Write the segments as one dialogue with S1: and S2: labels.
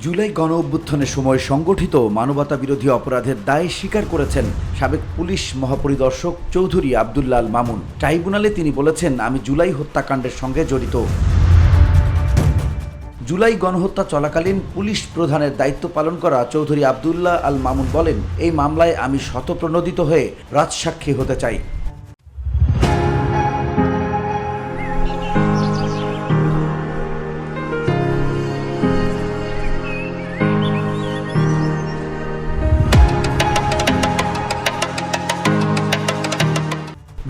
S1: জুলাই গণঅভ্যুত্থানের সময় সংগঠিত মানবতাবিরোধী অপরাধের দায় স্বীকার করেছেন সাবেক পুলিশ মহাপরিদর্শক চৌধুরী আব্দুল্লাহ আল মামুন। ট্রাইব্যুনালে তিনি বলেছেন, আমি জুলাই হত্যাকাণ্ডের সঙ্গে জড়িত। জুলাই গণহত্যা চলাকালীন পুলিশ প্রধানের দায়িত্ব পালন করা চৌধুরী আব্দুল্লাহ আল মামুন বলেন, এই মামলায় আমি স্বতঃপ্রণোদিত হয়ে রাজসাক্ষী হতে চাই।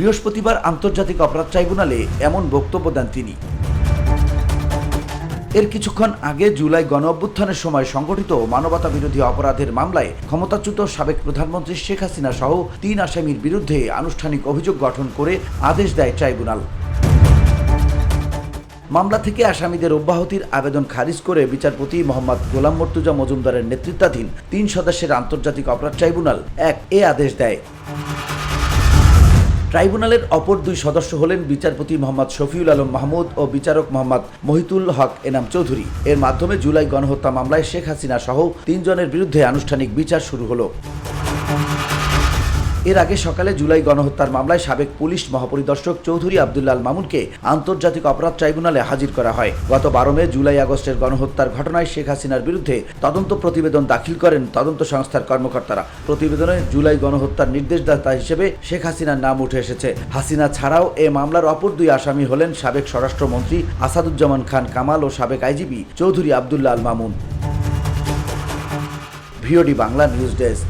S1: বৃহস্পতিবার আন্তর্জাতিক অপরাধ ট্রাইব্যুনালে এমন বক্তব্য দেন তিনি। এর কিছুক্ষণ আগে জুলাই গণঅভ্যুত্থানের সময় সংগঠিত মানবতাবিরোধী অপরাধের মামলায় ক্ষমতাচ্যুত সাবেক প্রধানমন্ত্রী শেখ হাসিনা সহ ৩ আসামির বিরুদ্ধে আনুষ্ঠানিক অভিযোগ গঠন করে আদেশ দেয় ট্রাইব্যুনাল। মামলা থেকে আসামিদের অব্যাহতির আবেদন খারিজ করে বিচারপতি মোহাম্মদ গোলাম মর্তুজা মজুমদারের নেতৃত্বাধীন ৩ সদস্যের আন্তর্জাতিক অপরাধ ট্রাইব্যুনাল এ আদেশ দেয়। ট্রাইব্যুনালের অপর 2 সদস্য হলেন বিচারপতি মোহাম্মদ শফিউল আলম মাহমুদ ও বিচারক মোহাম্মদ মহিতুল হক এনাম চৌধুরী। এর মাধ্যমে জুলাই গণহত্যা মামলায় শেখ হাসিনা সহ 3 জনের বিরুদ্ধে আনুষ্ঠানিক বিচার শুরু হলো। এর আগে সকালে জুলাই গণহত্যার মামলায় সাবেক পুলিশ মহাপরিদর্শক চৌধুরী আব্দুল্লাহ আল মামুনকে আন্তর্জাতিক অপরাধ ট্রাইব্যুনালে হাজির করা হয়। গত 12 মে জুলাই আগস্টের গণহত্যার ঘটনায় শেখ হাসিনার বিরুদ্ধে তদন্ত প্রতিবেদন দাখিল করেন তদন্ত সংস্থার কর্মকর্তারা। প্রতিবেদনে জুলাই গণহত্যার নির্দেশদাতা হিসেবে শেখ হাসিনার নাম উঠে এসেছে। হাসিনা ছাড়াও এ মামলার অপর 2 আসামি হলেন সাবেক স্বরাষ্ট্রমন্ত্রী আসাদুজ্জামান খান কামাল ও সাবেক IGP Chowdhury Abdullah Al Mamun. VOD Bangla news desk.